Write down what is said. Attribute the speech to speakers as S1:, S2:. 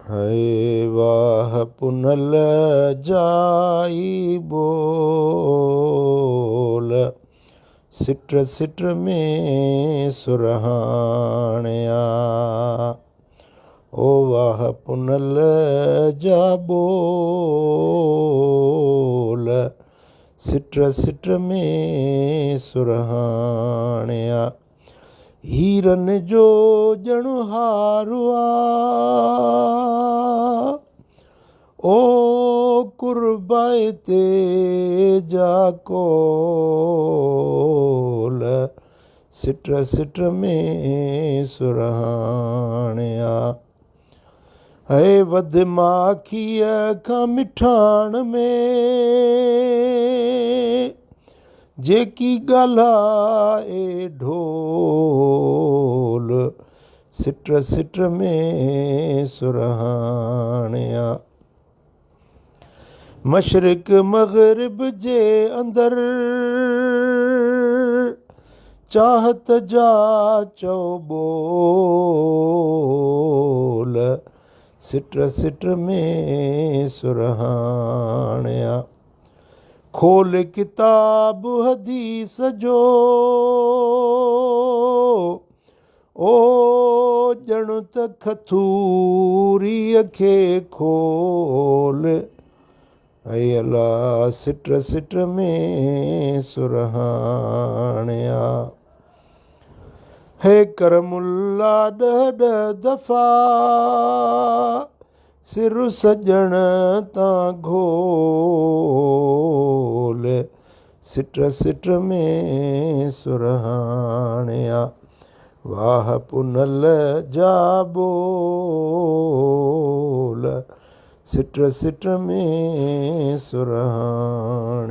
S1: है वाह पुनल जाई बोल, सिट सिट में सुरहाणिया। ओ वाह पुनल जा बोल, सिट सिट में सुरहाणिया। हीरन जो ॼण हारु आ, ओ कुर्बाए ते जा कोल, सिट सिट में सुरहाणिया। है वध माखीअ खां मिठाण में, जेकी ॻाल्हाए ढोल, सिट सिट में सुरहाणिया। मशरिक़ मग़रिब जे अंदरि चाहत जा चौबोल, सिट सिट में सुरहाणिया। खोल किताब हदीस जो, ओ ॼण त खथूरीअ खे खोल, ऐं अला सिट सिट में सुरहाणिया। है करमुल्ला ॾह ॾह दफ़ा सिर सॼण तां घोल, सिट सिट में सुरहाणिया। वाह पुनल जा बोल, सिट सिट में सुरहाणिया।